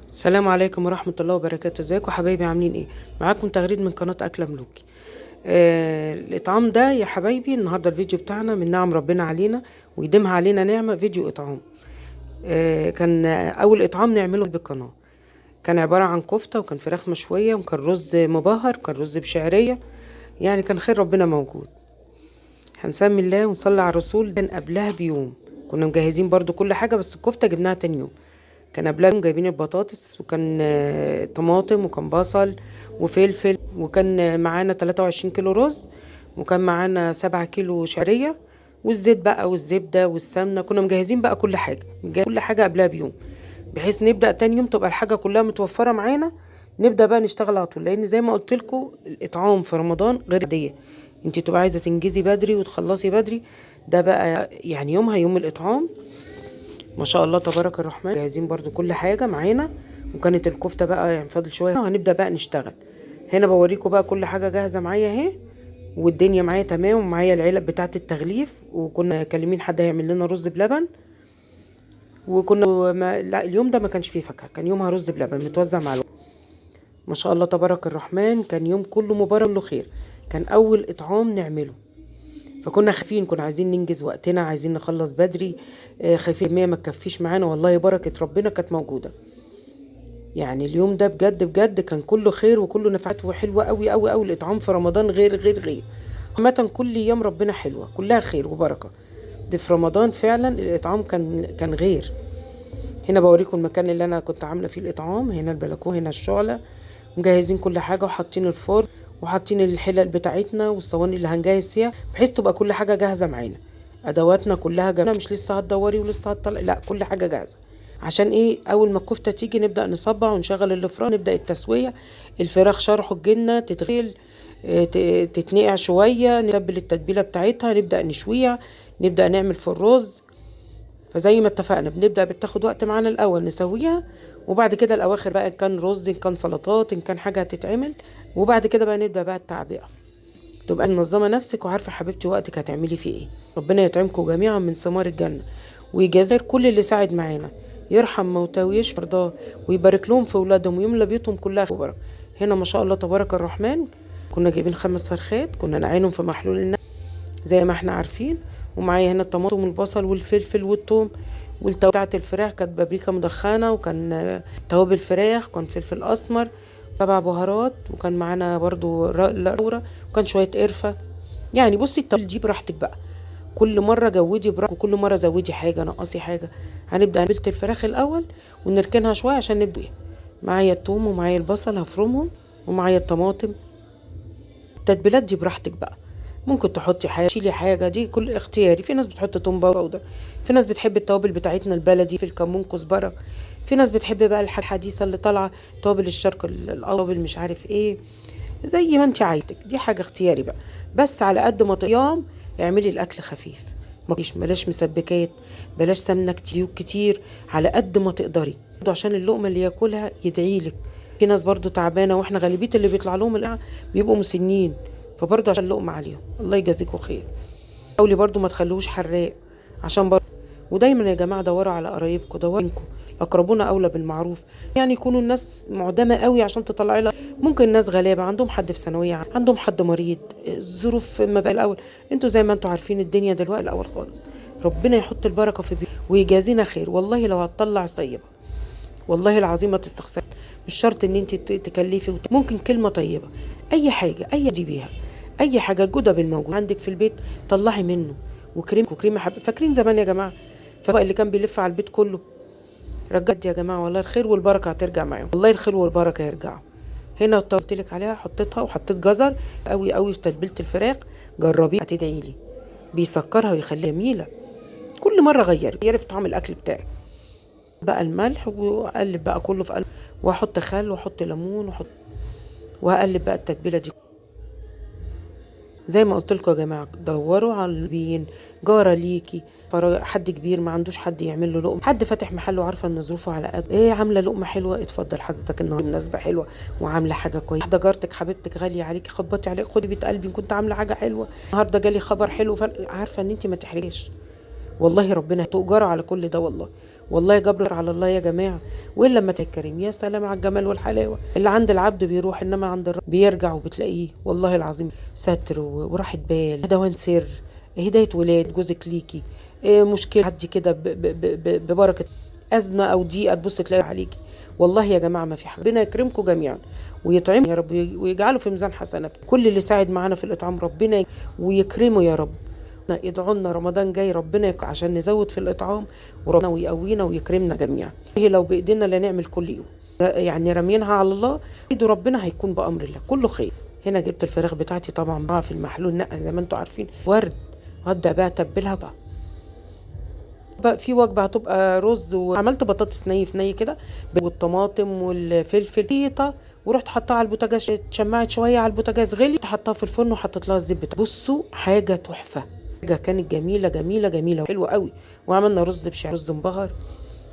السلام عليكم ورحمة الله وبركاته. ازيكم حبايبي؟ عاملين ايه؟ معاكم تغريد من قناة أكلة ملوكي. الإطعام ده يا حبايبي، النهاردة الفيديو بتاعنا من نعم ربنا علينا ويديمها علينا نعمة، فيديو إطعام. كان أول إطعام نعمله بالقناة. كان عبارة عن كفتة، وكان فراخ مشوية، وكان رز مبهر، كان رز بشعرية. يعني كان خير ربنا موجود. هنسمي الله ونصلي على الرسول. كان قبلها بيوم كنا مجهزين برضو كل حاجة، بس الكفتة جبناها تاني يوم. كان قبلها بيوم جايبين البطاطس، وكان طماطم، وكان بصل وفلفل، وكان معانا 23 كيلو رز، وكان معانا 7 كيلو شعرية، والزيت بقى والزبدة والسمنة. كنا مجهزين بقى كل حاجة، كل حاجة قبلها بيوم، بحيث نبدأ تاني يوم تبقى الحاجة كلها متوفرة معانا. نبدأ بقى نشتغل على طول، لأن زي ما قلت لكم الإطعام في رمضان غير عادية. انت تبقى عايزة تنجزي بدري وتخلصي بدري. ده بقى يعني يومها يوم الإطعام. ما شاء الله تبارك الرحمن، جاهزين برضو كل حاجة معانا. وكانت الكفتة بقى يعني فاضل شوية وهنبدأ بقى نشتغل. هنا بوريكم بقى كل حاجة جاهزة معايا اهي، والدنيا معايا تمام، ومعايا العلب بتاعة التغليف، وكنا كلمين حد هيعمل لنا رز بلبن. وكنا لا، اليوم ده ما كانش فيه فاكهة، كان يومها رز بلبن متوزع مع الوقت. ما شاء الله تبارك الرحمن، كان يوم كله مبارك كله خير. كان أول إطعام نعمله، فكنا خايفين، كنا عايزين ننجز وقتنا، عايزين نخلص بدري. خايفين ما تكفيش معانا. والله بركة ربنا كانت موجودة. يعني اليوم ده بجد بجد كان كله خير وكله نفعات، وحلوة قوي قوي قوي. الإطعام في رمضان غير. عامة كل أيام ربنا حلوة، كلها خير وبركة. دي في رمضان فعلا الإطعام كان غير. هنا بوريكم المكان اللي أنا كنت عاملة فيه الإطعام. هنا البلكونة، هنا الشعلة. مجهزين كل حاجة وحاطين الفرن، وحاطين الحلل بتاعتنا والصواني اللي هنجهز فيها، بحيث تبقى كل حاجة جاهزة معانا. أدواتنا كلها جاهزة، مش لسه هتدوري ولسه هتطلع، لا، كل حاجة جاهزة. عشان ايه؟ اول ما الكفتة تيجي نبدأ نصبع ونشغل الفرن، نبدأ التسوية. الفراخ شرحوا الجنة تتغيل، تتنقع شوية، نتبل التتبيلة بتاعتها، نبدأ نشويها، نبدأ نعمل في الرز. فزي ما اتفقنا بنبدأ بتاخد وقت معانا الأول نسويها، وبعد كده الأواخر بقى إن كان رز، إن كان سلطات، إن كان حاجة هتتعمل. وبعد كده بقى نبدأ بقى التعبئة. تبقى منظمة نفسك وعارفة حبيبتي وقتك هتعملي فيه إيه. ربنا يطعمكم جميعا من ثمار الجنة، ويجازر كل اللي ساعد معانا، يرحم موتاه ويشفي رضاه، ويبارك لهم في أولادهم، ويملى بيوتهم كلها خير. هنا ما شاء الله تبارك الرحمن، كنا جايبين 5 فرخات، كنا نعينهم في محلول زي ما احنا عارفين. ومعايا هنا الطماطم والبصل والفلفل والثوم، والتوابل بتاعت الفراخ كانت بابريكا مدخنه، وكان توابل فراخ، وكان فلفل اسمر، 7 بهارات، وكان معانا برضو لورا، وكان شويه قرفه. يعني بصي التوابل دي براحتك بقى، كل مره جودي براحتك، وكل مره زودي حاجه نقصي حاجه. هنبدا نبلت الفراخ الاول ونركنها شويه عشان نبدا. معايا الثوم ومعايا البصل هفرمهم، ومعايا الطماطم. التتبيلات دي براحتك بقى، ممكن تحطي حاجه تشيلي حاجه، دي كل اختياري. في ناس بتحط توم باودر، في ناز بتحب التوابل بتاعتنا البلدي، في الكمون كزبره. في ناس بتحب بقى الحاجه الحديثه اللي طالعه، توابل الشرق الاوابل مش عارف ايه، زي ما انت عايزك. دي حاجه اختياري بقى. بس على قد ما يوم اعملي الاكل خفيف، بلاش مسبكات، بلاش سمنه كتير كتير، على قد ما تقدري، عشان اللقمه اللي ياكلها يدعيلك. في ناس برضو تعبانه، واحنا غالبيه اللي بيطلع لهم بيبقوا مسنين، فبرضه عشان لقمة عليهم. الله يجازيكم خير. حاولي برضه ما تخلوش حراق، عشان برضه. ودايما يا جماعة دوروا على قرايبكم، دوروا منكم، أقربونا أولى بالمعروف. يعني يكونوا الناس معدمة قوي عشان تطلعي لها. ممكن ناس غلابة عندهم حد في ثانوية، عندهم حد مريض، الظروف ما بقى الأول. انتوا زي ما انتوا عارفين الدنيا دلوقتي الأول خالص. ربنا يحط البركة في بيوت ويجازينا خير. والله لو هتطلع طيبة، والله العظيم ما تستخسر. مش شرط ان انت تكلفي، ممكن كلمة طيبة، اي حاجة، اي دي بيها اي حاجة. الجدب الموجود عندك في البيت طلعي منه. وكريم فاكرين زمان يا جماعة، فبقى اللي كان بيلف على البيت كله. رجعت يا جماعة، والله الخير والبركة هترجع معاهم، والله الخير والبركة يرجعوا. هنا قلت لك عليها، حطيتها وحطيت جزر قوي قوي في تتبيلة الفراخ. جربيه هتدعي لي، بيسكرها ويخليها جميلة. كل مرة غيري في طعم الاكل بتاعك. بقى الملح، واقلب بقى كله في قلب، واحط خل واحط ليمون وهقلب بقى التتبيله دي. زي ما قلت لكم يا جماعه، دوروا على البين جاره ليكي، حد كبير ما عندوش حد يعمل له لقمه، حد فاتح محل وعارفه ان ظروفه على قد ايه، عامله لقمه حلوه، اتفضل حضرتك النهارده مناسبه حلوه وعامله حاجه كويسه. واحده جارتك حبيبتك غاليه عليكي، خبطي عليك، خدي بيت قلبي كنت عامله حاجه حلوه النهارده، جالي خبر حلو، عارفه ان انت ما تحرجيش. والله ربنا تؤجر على كل ده والله. والله جبر على الله يا جماعه. والا لما تتكرم يا سلام على الجمال والحلاوه اللي عند العبد بيروح، انما عند الرب بيرجع وبتلاقيه والله العظيم ستر وراحه بال، هدوان سر، هدايه ولاد جوزك ليكي، مشكله عدي كده ببركه، ازمه او ضيقه تبص تلاقي عليكي. والله يا جماعه ما في حاجه. ربنا يكرمكم جميعا ويطعم يا رب ويجعله في ميزان حسناتكم. كل اللي ساعد معانا في الاطعام ربنا ويكرمه يا رب. ادعوا لنا رمضان جاي ربنا عشان نزود في الاطعام وربنا ويقوينا ويكرمنا جميعا. هي لو بايدينا لا نعمل كل يوم، يعني رامينها على الله، ايده ربنا هيكون بامر الله كله خير. هنا جبت الفراخ بتاعتي طبعا بقى في المحلول نقع زي ما انتم عارفين ورد، وهبدا بقى اتبلها بقى في وجبه هتبقى رز، وعملت بطاطس ني في ني كده والطماطم والفلفل بيضه، ورحت حطها على البوتاجاز، اتشمعت شويه على البوتاجاز غلي، حطها في الفرن وحطيت لها الزيت بتاعها. بصوا حاجه تحفه، حاجه كانت جميله جميله جميله حلوه قوي. وعملنا رز بشعريه، رز مبهر.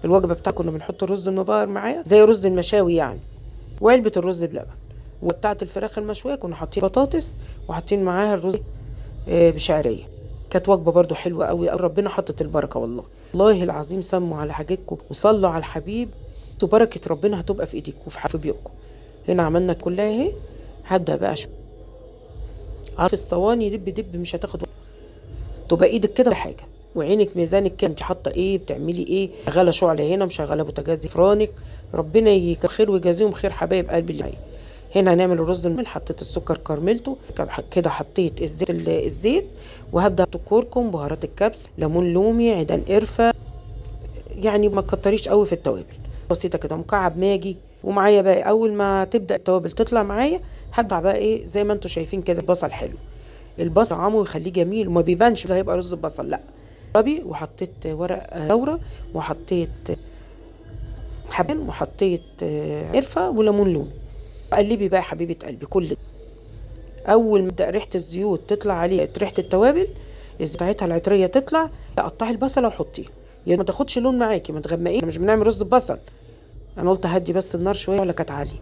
الوجبه بتاعتنا كنا بنحط الرز المبهر معايا زي رز المشاوي يعني، وعلبه الرز بلبن. وبتاعه الفراخ المشويه كنا حاطين بطاطس وحاطين معاها الرز بشعريه. كانت وجبه برضو حلوه قوي، ربنا حطت البركه والله. والله العظيم سموا على حاجتكم وصلوا على الحبيب، وبركه ربنا هتبقى في ايديكم وفي بيوتكم. هنا عملنا كلها اهي. هبدا بقى عارف الصواني دب دب مش هتاخد وقت. تبقى ايدك كده حاجه وعينك ميزانك كده، انت حاطه ايه بتعملي ايه، شغاله شعله هنا مشغله بوتاجاز فرانك. ربنا يخير ويجازيهم خير حبايب قلبي اللي معايا. هنا هنعمل الرز الملح، حطيت السكر كرملته كده، حطيت الزيت وهبدا كركم، بهارات الكبس، ليمون لومي، عيدان قرفه، يعني ما تكتريش قوي في التوابل، بسيطه كده، مكعب ماجي. ومعايا بقى اول ما تبدا التوابل تطلع معايا هبدا بقى ايه زي ما انتم شايفين كده البصل حلو. البصل طعمه يخليه جميل وما بيبانش ده هيبقى رز بصل، لا ربي. وحطيت ورق لورا وحطيت حبان وحطيت قرفه وليمون لومي. قلبي بقى يا حبيبه قلبي كل ده. اول ما تبدا ريحه الزيوت تطلع عليه، ريحه التوابل الزيوت بتاعتها العطريه تطلع، قطعي البصله وحطيه، يعني ما تاخدش لون معاكي، ما تغمقيه، مش بنعمل رز ببصل. انا قلت هدي بس النار شويه ولا كانت عاليه.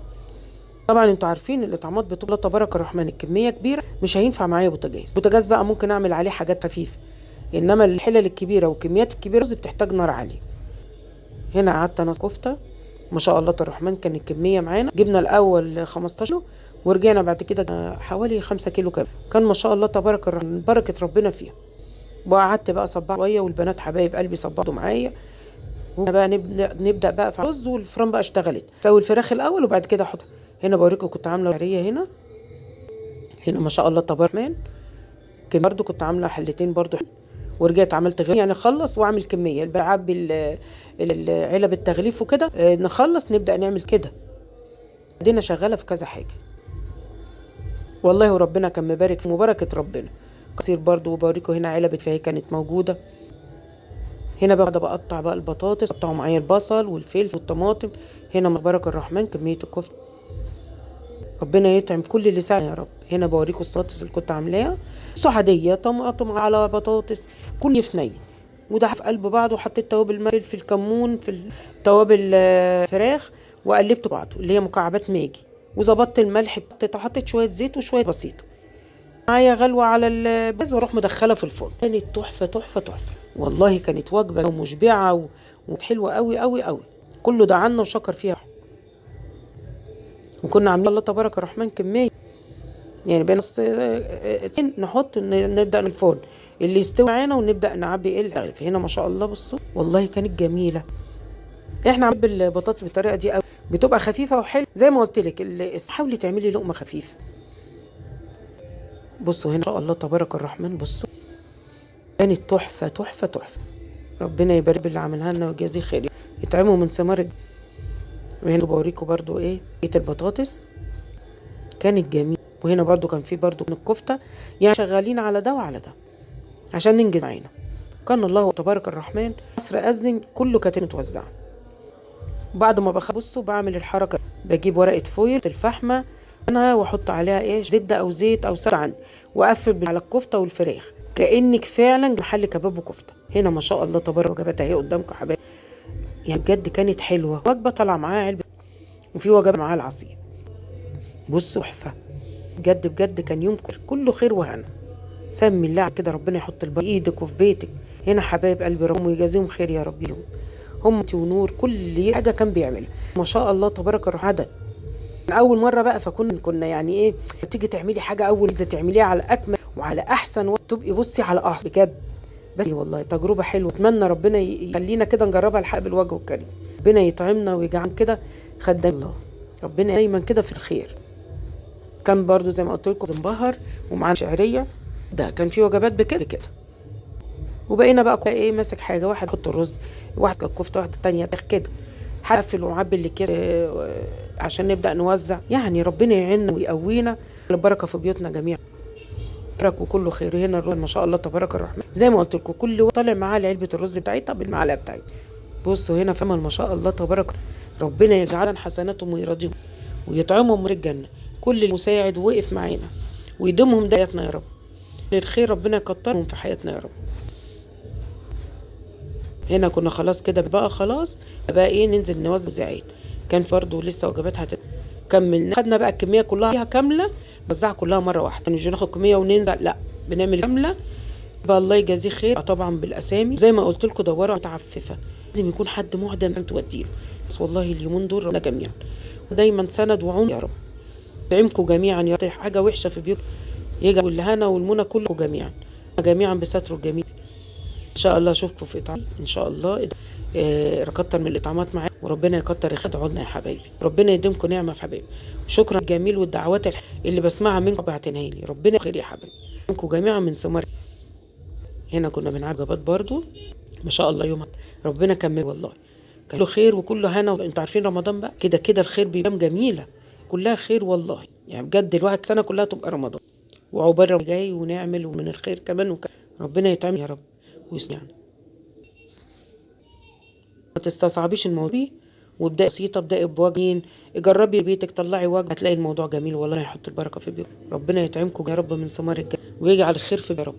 طبعا انتوا عارفين الاطعامات بتبقى تبارك الرحمن الكميه كبيره، مش هينفع معايا بوتاجاز بقى ممكن اعمل عليه حاجات خفيفه، انما الحلل الكبيره والكميات الكبيره بتحتاج نار عاليه. هنا قعدت انا كفته ما شاء الله الرحمن، كان الكميه معانا جبنا الاول 15 ورجعنا بعد كده حوالي 5 كيلو كان ما شاء الله تبارك الرحمن بركه ربنا فيها. وقعدت بقى صباح شويه والبنات حبايب قلبي صبحوا معايا. بقى نبدا بقى في الرز والفرن بقى اشتغلت. اسوي الفراخ الاول وبعد كده احط. هنا بوريكم كنت عامله شعريه هنا ما شاء الله تبارك الرحمن. برضو كنت عامله حلتين برضو، ورجعت عملت غير يعني اخلص واعمل كميه بعبي العلب التغليف وكده، نخلص نبدا نعمل كده. دينا شغاله في كذا حاجه والله، وربنا كان مبارك في مباركه ربنا كثير برضو. وبوريكم هنا علبه فهي كانت موجوده. هنا بقى بقطع بقى البطاطس، قطعوا معايا البصل والفلفل والطماطم. هنا مبارك الرحمن كميه الكفته، ربنا يطعم كل اللي ساعد يا رب. هنا بوريكم السلطه اللي كنت عاملاها عاديه، طماطم على بطاطس كل في ني، وده في قلب بعض. وحطيت توابل فلفل كمون في توابل فراخ وقلبت بعضه اللي هي مكعبات ماجي، وظبطت الملح، حطيت شويه زيت وشويه بسيطه معايا غلوه على الباز، واروح مدخله في الفرن. كانت تحفه تحفه تحفه والله، كانت وجبه مشبعه وحلوه قوي قوي قوي. كله دعنا وشكر فيها، وكنا عاملين الله تبارك الرحمن كميه يعني بين نحط نبدا من الفرن اللي يستوي معانا ونبدا نعبي هنا ما شاء الله. بصوا والله كانت جميله. احنا عاملين البطاطس بالطريقه دي قوي، بتبقى خفيفه وحلوه زي ما قلت لك. حاولي تعملي لقمه خفيفه. بصوا هنا ما شاء الله تبارك الرحمن. بصوا كانت تحفه تحفه تحفه، ربنا يبارك باللي عملها لنا ويجازيه خير، يطعموا من ثمار. وهنا بوريكم برضو ايه البطاطس كانت جميله. وهنا برضو كان في برضو من الكفته، يعني شغالين على ده وعلى ده عشان ننجز عينا. كان الله تبارك الرحمن عصر اذن كله كانت متوزعه. بعد ما بصوا بعمل الحركه، بجيب ورقه فويل الفحمه انا واحط عليها زبده او زيت او سمنه عندي، واقفل على الكفته والفراخ كانك فعلا محل كباب وكفته. هنا ما شاء الله تبارك وجبات اهي قدامكم حبايبي، يعني بجد كانت حلوه. وجبه طالعه معاها علبه، وفي وجبه معاها العصير. بصوا تحفه بجد بجد، كان يوم كله خير وهنا. سمي الله كده ربنا يحط ايدك وفي بيتك. هنا حبايب قلبي ربنا يجازيهم خير يا رب. هم ونور كل حاجه كان بيعملها ما شاء الله تبارك الرحمن. عدد من اول مره بقى، فكنا يعني ايه، تيجي تعملي حاجه اول اذا تعمليها على اكمل وعلى احسن وقت تبقي بصي على احسن بجد. بس والله تجربه حلوه، اتمنى ربنا يخلينا كده نجربها الحق بالوجه الكريم، ربنا يطعمنا ويجعلنا كده خدام الله، ربنا دايما كده في الخير. كان برضو زي ما قلت لكم زنبهر ومعانا شعريه، ده كان في وجبات بكده كده. وبقينا بقى ايه، ماسك حاجه، واحد يحط الرز، واحد الكفته، واحده تانية كده، هقفل ومعبي الاكياس عشان نبدا نوزع. يعني ربنا يعيننا ويقوينا، البركه في بيوتنا جميعا، بركه وكله خير. هنا الرز ما شاء الله تبارك الرحمن زي ما قلت لكم، كل طالع معاه علبه الرز بتاعتها بالمعلقه بتاعتها. بصوا هنا فما ما شاء الله تبارك، ربنا يجعلنا حسناتهم ويرضيهم ويطعمهم من الجنه. كل المساعد وقف معانا ويديمهم دايتنا يا رب للخير، ربنا يكترهم في حياتنا يا رب. هنا كنا خلاص كده بقى، خلاص بقى ايه، ننزل نوزع زعيت. كان فرض ولسه وجبات كملنا، خدنا بقى الكميه كلها كامله، نوزعها كلها مره واحده، مش بناخد كميه وننزل، لا بنعمل كامله. بقى الله يجازيه خير طبعا بالاسامي زي ما قلت لكم، دوروا متعففه، لازم يكون حد معدم توديه. بس والله اليومين دول ربنا جميعا ودايما سند وعون يا رب، يدعمكم جميعا يا رب. حاجه وحشه في بيوت يجعل الهنا والمنى كلكم جميعا بستر الجميع. ان شاء الله اشوفكم في اطعام ان شاء الله، كتر من الاطعامات معايا، وربنا يكتر يخدعونا يا حبايبي، ربنا يديمكم نعمه في حبايبي. شكرا جميل، والدعوات اللي بسمعها منكم بعتنها لي، ربنا خير يا حبايبي منكم جميعا من ثمار. هنا كنا بنعمل وجبات برضو ما شاء الله يوم ربنا كمل والله كله خير وكله هنا. انتوا عارفين رمضان بقى كده كده الخير بيبقى جميله، كلها خير والله، يعني بجد الواحد سنه كلها تبقى رمضان وعقبال جاي ونعمل ومن الخير كمان ربنا يطعم يا رب ويسمعنا. ما تستصعبيش الموضوع، وابدأي بسيطة، ابدأي بوجهين، جربي بيتك، طلعي وجه، هتلاقي الموضوع جميل والله، يحط البركة في بيتك، ربنا يطعمكم يا رب من ثمار الجنة ويجعل الخير في يا رب.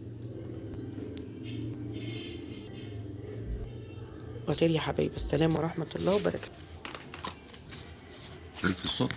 خير يا حبايبي، السلام ورحمة الله وبركاته. الصوت